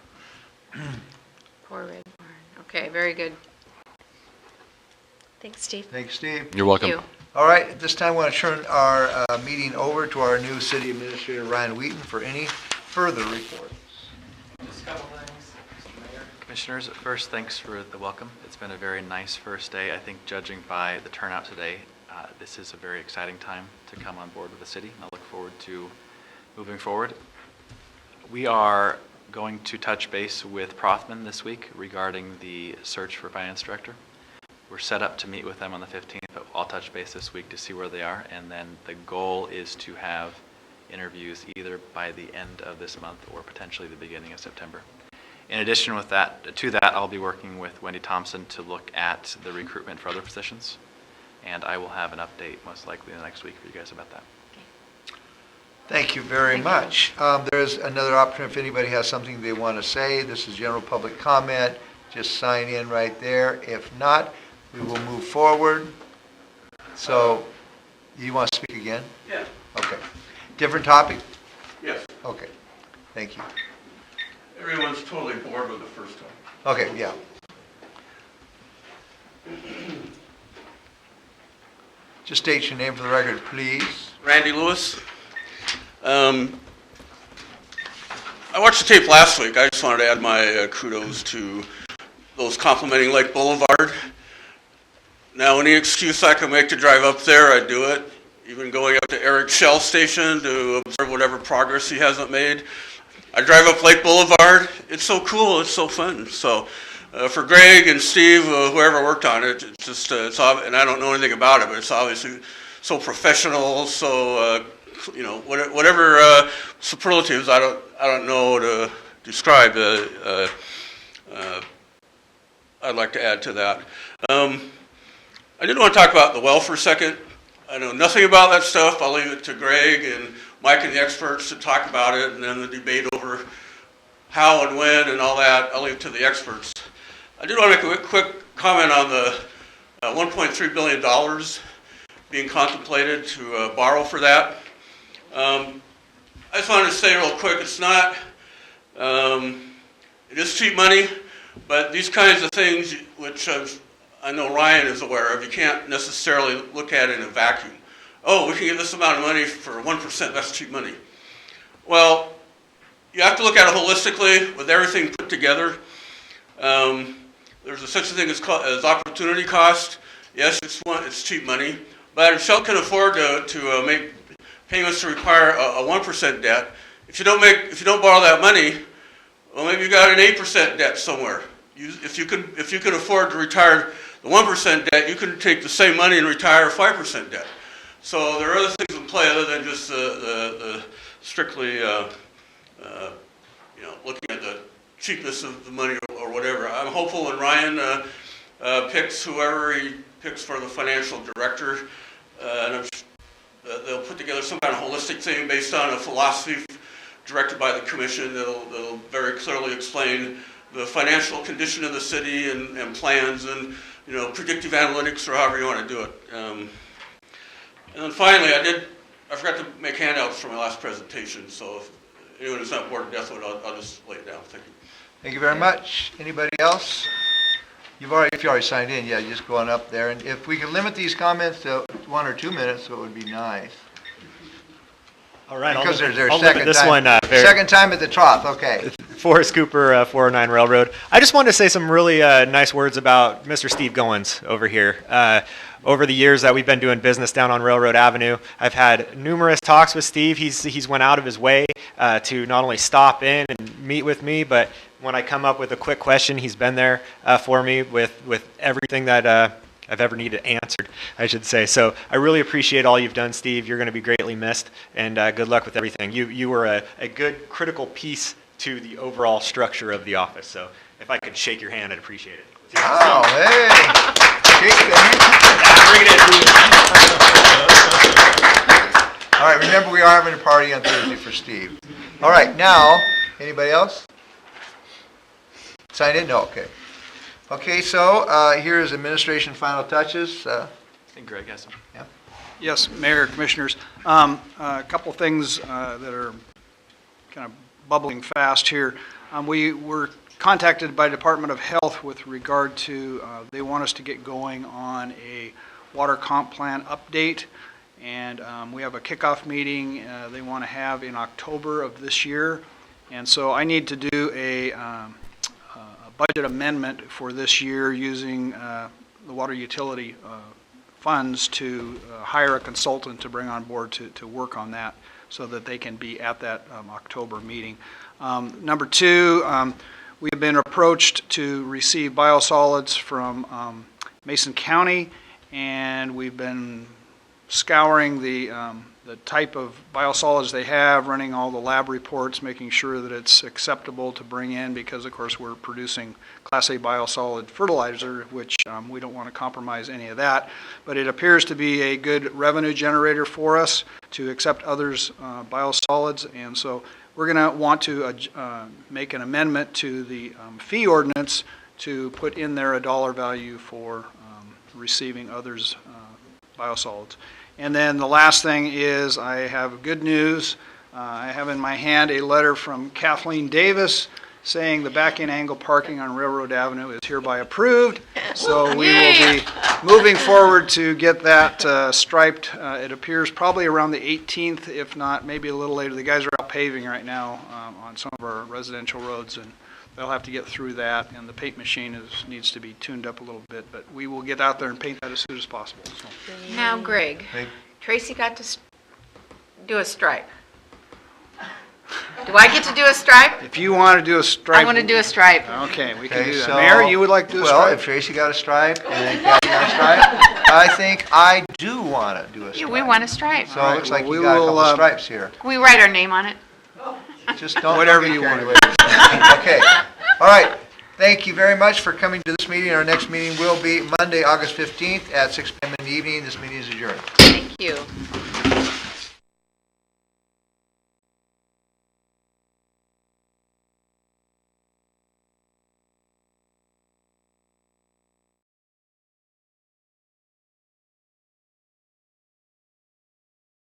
Poor Red Barn. Okay, very good.
Thanks, Steve.
Thanks, Steve.
You're welcome.
Thank you.
All right, at this time, I want to turn our meeting over to our new city administrator, Ryan Wheaton, for any further reports.
Just a couple things, Mr. Mayor. Commissioners, first, thanks for the welcome. It's been a very nice first day. I think judging by the turnout today, this is a very exciting time to come on board with the city. I look forward to moving forward. We are going to touch base with Prothman this week regarding the search for finance director. We're set up to meet with them on the 15th, but I'll touch base this week to see where they are, and then the goal is to have interviews either by the end of this month or potentially the beginning of September. In addition to that, I'll be working with Wendy Thompson to look at the recruitment for other positions, and I will have an update most likely in the next week for you guys about that.
Thank you very much. There's another opportunity if anybody has something they want to say. This is general public comment. Just sign in right there. If not, we will move forward. So, you want to speak again?
Yeah.
Okay. Different topic?
Yes.
Okay. Thank you.
Everyone's totally bored with the first time.
Okay, yeah. Just state your name for the record, please.
Randy Lewis. I watched the tape last week. I just wanted to add my kudos to those complimenting Lake Boulevard. Now, any excuse I can make to drive up there, I do it. Even going up to Eric Shell Station to observe whatever progress he hasn't made. I drive up Lake Boulevard. It's so cool. It's so fun. So for Greg and Steve, whoever worked on it, it's just, and I don't know anything about it, but it's obviously so professional, so, whatever superlatives I don't know to describe, I'd like to add to that. I did want to talk about the well for a second. I know nothing about that stuff. I'll leave it to Greg and Mike and the experts to talk about it, and then the debate over how and when and all that, I'll leave it to the experts. I did want to make a quick comment on the $1.3 billion being contemplated to borrow for that. I just wanted to say real quick, it's not, it is cheap money, but these kinds of things, which I know Ryan is aware of, you can't necessarily look at it in a vacuum. Oh, we can get this amount of money for 1%, that's cheap money. Well, you have to look at it holistically with everything put together. There's such a thing as opportunity cost. Yes, it's cheap money, but if Shelton can afford to make payments to require a 1% debt, if you don't borrow that money, well, maybe you got an 8% debt somewhere. If you could afford to retire the 1% debt, you can take the same money and retire 5% debt. So there are other things in play other than just the strictly, looking at the cheapness of the money or whatever. I'm hopeful when Ryan picks whoever he picks for the financial director, and they'll put together some kind of holistic thing based on a philosophy directed by the commission that'll very clearly explain the financial condition of the city and plans and, you know, predictive analytics or however you want to do it. And then finally, I forgot to make handouts for my last presentation, so if anyone is not bored to death with it, I'll just lay it down. Thank you.
Thank you very much. Anybody else? If you already signed in, yeah, just go on up there. And if we could limit these comments to 1 or 2 minutes, it would be nice.
All right,
Because
I'll
there's
limit this one.
Second time at the trough, okay.
Forrest Cooper, 409 Railroad. I just wanted to say some really nice words about Mr. Steve Goins over here. Over the years that we've been doing business down on Railroad Avenue, I've had numerous talks with Steve. He's went out of his way to not only stop in and meet with me, but when I come up with a quick question, he's been there for me with everything that I've ever needed answered, I should say. So I really appreciate all you've done, Steve. You're going to be greatly missed, and good luck with everything. You were a good critical piece to the overall structure of the office. So if I could shake your hand, I'd appreciate it.
Oh, hey. Shake the hand.
Bring it in.
All right, remember we are having a party on Thursday for Steve. All right, now, anybody else? Sign in? No, okay. Okay, so here's administration final touches.
I think Greg has some.
Yeah.
Yes, Mayor, Commissioners. A couple things that are kind of bubbling fast here. We were contacted by Department of Health with regard to, they want us to get going on a water comp plan update. And we have a kickoff meeting they want to have in October of this year. And so I need to do a budget amendment for this year using the water utility funds to hire a consultant to bring on board to work on that so that they can be at that October meeting. Number two, we have been approached to receive biosolids from Mason County, and we've been scouring the type of biosolids they have, running all the lab reports, making sure that it's acceptable to bring in because, of course, we're producing Class A biosolid fertilizer, which we don't want to compromise any of that. But it appears to be a good revenue generator for us to accept others' biosolids, and so we're going to want to make an amendment to the fee ordinance to put in there a dollar value for receiving others' biosolids. And then the last thing is I have good news. I have in my hand a letter from Kathleen Davis saying the back-in angle parking on Railroad Avenue is hereby approved. So we will be moving forward to get that striped. It appears probably around the 18th, if not maybe a little later. The guys are out paving right now on some of our residential roads, and they'll have to get through that, and the paint machine needs to be tuned up a little bit, but we will get out there and paint that as soon as possible. So.
Now, Greg, Tracy got to do a stripe. Do I get to do a stripe?
If you want to do a stripe.
I want to do a stripe.
Okay, we can do that.
So,
Mayor, you would like to do a stripe?
Well, if Tracy got a stripe and Kathy got a stripe, I think I do want to do a stripe.
Yeah, we want a stripe.
So it looks like you got a couple stripes here.
Can we write our name on it?
Just don't
whatever
get
you
carried
want.
away. Okay. All right. Thank you very much for coming to this meeting. Our next meeting will be Monday, August 15th at 6 p.m. in the evening. This meeting is adjourned.
Thank you.